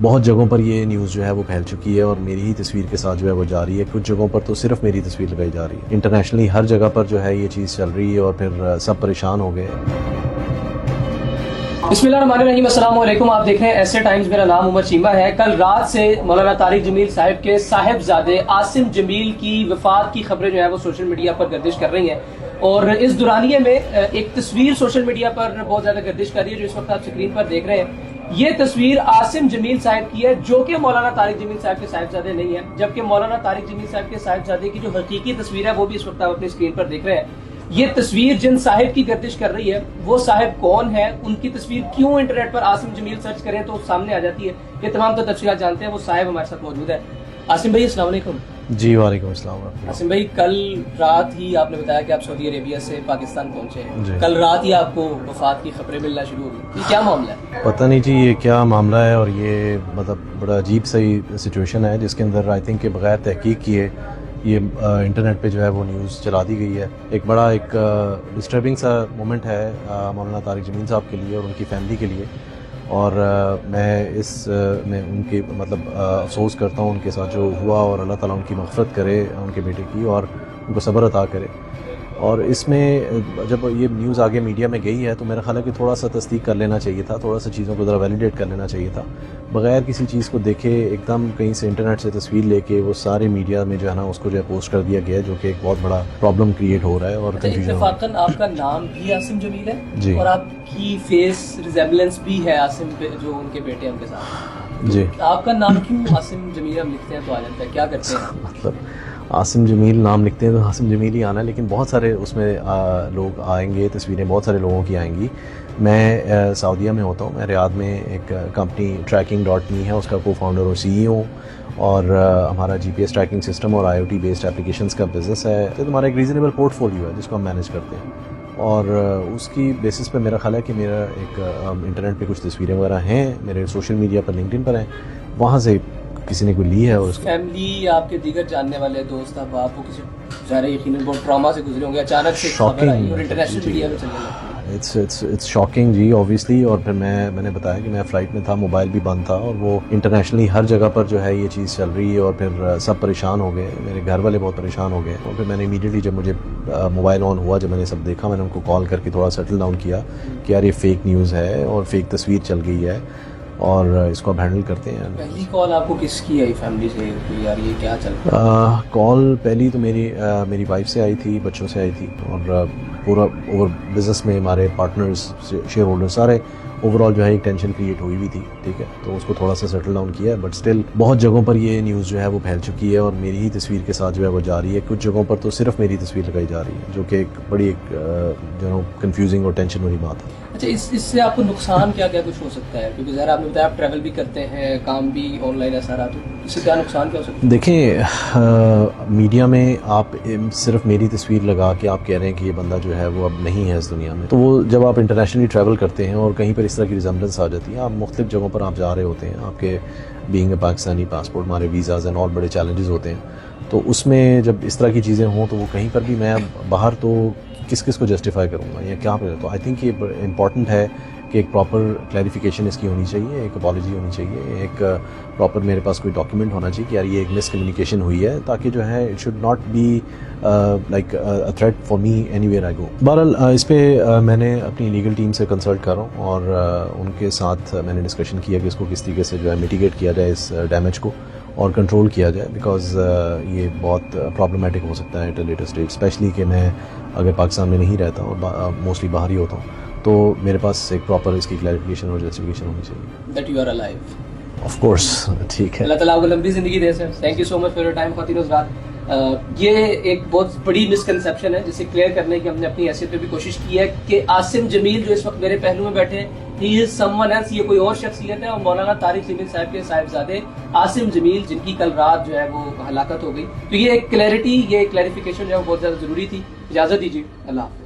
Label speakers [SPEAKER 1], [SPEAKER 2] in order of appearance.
[SPEAKER 1] بہت جگہوں پر یہ نیوز جو ہے وہ پھیل چکی ہے اور میری ہی تصویر کے ساتھ جو ہے وہ جا رہی ہے. کچھ جگہوں پر تو صرف میری تصویر لگائی جا رہی ہے. انٹرنیشنلی ہر جگہ پر جو ہے یہ چیز چل رہی ہے اور پھر سب پریشان ہو گئے.
[SPEAKER 2] بسم اللہ الرحمن الرحیم. السلام علیکم. آپ دیکھ رہے ہیں ایسے ٹائمز. میرا نام عمر چیمہ ہے. کل رات سے مولانا طارق جمیل صاحب کے صاحبزادے عاصم جمیل کی وفات کی خبریں جو ہے وہ سوشل میڈیا پر گردش کر رہی ہیں اور اس دورانیے میں ایک تصویر سوشل میڈیا پر بہت زیادہ گردش کر رہی ہے جو اس وقت آپ سکرین پر دیکھ رہے ہیں. یہ تصویر عاصم جمیل صاحب کی ہے جو کہ مولانا طارق جمیل صاحب کے صاحبزادے نہیں ہیں, جبکہ مولانا طارق جمیل صاحب کے صاحبزادے کی جو حقیقی تصویر ہے وہ بھی اس وقت آپ اپنی اسکرین پر دیکھ رہے ہیں. یہ تصویر جن صاحب کی گردش کر رہی ہے وہ صاحب کون ہے, ان کی تصویر کیوں انٹرنیٹ پر عاصم جمیل سرچ کریں تو سامنے آ جاتی ہے, یہ تمام تو تفصیلات جانتے ہیں. وہ صاحب ہمارے ساتھ موجود ہے. عاصم بھائی السلام علیکم.
[SPEAKER 1] جی وعلیکم السلام.
[SPEAKER 2] عاصم بھائی کل رات ہی آپ نے بتایا کہ آپ سعودی عربیہ سے پاکستان پہنچے ہیں.
[SPEAKER 1] جی.
[SPEAKER 2] کل رات ہی آپ کو وفات کی خبریں ملنا شروع ہو گئی. یہ کیا معاملہ ہے؟
[SPEAKER 1] پتہ نہیں جی یہ کیا معاملہ ہے اور یہ مطلب بڑا عجیب سی سچویشن ہے جس کے اندر آئی تھنک کہ بغیر تحقیق کیے یہ انٹرنیٹ پہ جو ہے وہ نیوز چلا دی گئی ہے. ایک بڑا ایک ڈسٹربنگ سا مومنٹ ہے مولانا طارق جمیل صاحب کے لیے اور ان کی فیملی کے لیے, اور میں اس میں ان کے مطلب افسوس کرتا ہوں ان کے ساتھ جو ہوا, اور اللہ تعالیٰ ان کی مغفرت کرے ان کے بیٹے کی اور ان کو صبر عطا کرے. اور اس میں جب یہ نیوز آگے میڈیا میں گئی ہے تو میرا خیال ہے کہ تھوڑا سا تصدیق کر لینا چاہیے تھا, تھوڑا سا چیزوں کو ذرا ویلیڈیٹ کر لینا چاہیے تھا. بغیر کسی چیز کو دیکھے ایک دم کہیں سے انٹرنیٹ سے تصویر لے کے وہ سارے میڈیا میں جو ہے نا اس کو جو ہے پوسٹ کر دیا گیا ہے, جو کہ ایک بہت بڑا پرابلم کریٹ ہو رہا ہے اور کنفیوژن.
[SPEAKER 2] اتفاقاً آپ کا نام بھی عاصم جمیل ہے
[SPEAKER 1] جی,
[SPEAKER 2] اور آپ کی فیس ریزیمبلنس بھی ہے عاصم پہ جو ان کے بیٹے ہیں ان کے ساتھ.
[SPEAKER 1] جی
[SPEAKER 2] آپ کا نام کیوں عاصم جمیل ہم لکھتے ہیں تو آ جاتا ہے, کیا کرتے ہیں؟
[SPEAKER 1] مطلب عاصم جمیل نام لکھتے ہیں تو عاصم جمیل ہی آنا ہے, لیکن بہت سارے اس میں لوگ آئیں گے, تصویریں بہت سارے لوگوں کی آئیں گی. میں سعودیہ میں ہوتا ہوں, میں ریاض میں ایک کمپنی tracking.me ہے اس کا کو فاؤنڈر اور CEO ہوں, اور ہمارا GPS ٹریکنگ سسٹم اور IoT بیسڈ اپلیکیشنس کا بزنس ہے. تو ہمارا ایک ریزنیبل پورٹ فولیو ہے جس کو ہم مینیج کرتے ہیں, اور اس کی بیسس پہ میرا خیال ہے کہ میرا ایک انٹرنیٹ پہ کچھ تصویریں وغیرہ ہیں میرے سوشل میڈیا پر, LinkedIn پر ہیں, وہاں سے کسی نے کوئی لی ہے. اور اس
[SPEAKER 2] فیملی آپ کے دیگر جاننے والے دوست اب آپ کو کسی ظاہر یقیناً بہت ٹراما سے گزرے ہوں گے, اچانک سے خبر آئی اور انٹرنیشنل میڈیا میں چلنے لگی.
[SPEAKER 1] اٹس شاکنگ جی اوبیسلی. اور پھر میں نے بتایا کہ میں فلائٹ میں تھا, موبائل بھی بند تھا, اور وہ انٹرنیشنلی ہر جگہ پر جو ہے یہ چیز چل رہی ہے اور پھر سب پریشان ہو گئے, میرے گھر والے بہت پریشان ہو گئے. اور پھر میں نے امیڈیٹلی جب مجھے موبائل آن ہوا, جب میں نے سب دیکھا, میں نے ان کو کال کر کے تھوڑا سیٹل ڈاؤن کیا کہ یار یہ فیک نیوز ہے اور فیک تصویر چل گئی ہے اور اس کو اب ہینڈل کرتے ہیں.
[SPEAKER 2] پہلی کال آپ کو کس کی آئی فیملی سے کہ یار یہ کیا چل رہا ہے؟
[SPEAKER 1] کال پہلی تو میری وائف سے آئی تھی, بچوں سے آئی تھی, اور پورا اوور بزنس میں ہمارے پارٹنرز شیئر ہولڈر سارے اوور آل جو ہے ایک ٹینشن کریٹ ہوئی بھی تھی. ٹھیک ہے, تو اس کو تھوڑا سا سیٹل ڈاؤن کیا ہے, بٹ اسٹل بہت جگہوں پر یہ نیوز جو ہے وہ پھیل چکی ہے اور میری ہی تصویر کے ساتھ جو ہے وہ جا رہی ہے. کچھ جگہوں پر تو صرف میری تصویر لگائی جا رہی ہے, جو کہ ایک بڑی ایک جو کنفیوزنگ اور ٹینشن والی بات ہے.
[SPEAKER 2] اچھا, اس سے آپ کو نقصان کیا کچھ ہو سکتا ہے؟ کیونکہ ظاہر آپ نے بتایا آپ ٹریول بھی کرتے ہیں, کام بھی آن لائن ہے سارا, تو اس سے کیا نقصان کیا ہو سکتا ہے؟
[SPEAKER 1] دیکھیں میڈیا میں آپ صرف میری تصویر لگا کے آپ کہہ رہے ہیں کہ یہ بندہ جو ہے وہ اب نہیں ہے اس دنیا میں, تو وہ جب آپ انٹرنیشنلی ٹریول کرتے ہیں اور کہیں پر اس طرح کی ریزمبلنس آ جاتی ہے, آپ مختلف جگہوں پر آپ جا رہے ہوتے ہیں, آپ کے بینگ اے پاکستانی پاسپورٹ, ہمارے ویزاز اینڈ اور بڑے چیلنجز ہوتے ہیں, تو اس میں جب اس طرح کی چیزیں ہوں تو وہ کہیں پر بھی میں باہر تو کس کو جسٹیفائی کروں گا یا کیا پہ. تو آئی تھنک یہ امپورٹنٹ ہے کہ ایک پراپر کلیریفیکیشن اس کی ہونی چاہیے, ایک اپالوجی ہونی چاہیے, ایک پراپر میرے پاس کوئی ڈاکیومنٹ ہونا چاہیے کہ یار یہ ایک مس کمیونیکیشن ہوئی ہے, تاکہ جو ہے it should not be like a threat for me anywhere I go گو. بہرحال اس پہ میں نے اپنی لیگل ٹیم سے کنسلٹ کر رہا ہوں اور ان کے ساتھ میں نے ڈسکشن کیا کہ اس کو کس طریقے سے جو ہے میٹیگیٹ کیا جائے اس ڈیمیج کو اور کنٹرول کیا جائے, بیکاز یہ بہت پرابلمٹک ہو سکتا ہے at a later stage, especially کہ میں اگر پاکستان میں نہیں رہتا اور موسٹلی باہر ہی ہوتا ہوں, تو میرے پاس ایک پراپر اس کی کلیریفیکیشن اور جسٹیفیکیشن ہونی چاہیے.
[SPEAKER 2] That you are alive.
[SPEAKER 1] Of course. ٹھیک ہے,
[SPEAKER 2] اللہ تعالیٰ آپ کو لمبی زندگی دے sir. Thank you so much for your time خواتین و حضرات. یہ ایک بہت بڑی مسکنسیپشن ہے جسے کلیئر کرنے کی ہم نے اپنی حیثیت پہ بھی کوشش کی ہے کہ عاصم جمیل جو اس وقت میرے پہلو میں بیٹھے ہیں, ہی از سم ون ایلس, یہ کوئی اور شخصیت ہے, اور مولانا طارق جمیل صاحب کے صاحبزادے عاصم جمیل جن کی کل رات جو ہے وہ ہلاکت ہو گئی. تو یہ ایک کلیئرٹی, یہ کلیریفیکیشن جو ہے وہ بہت زیادہ ضروری تھی. اجازت دیجیے, اللہ حافظ.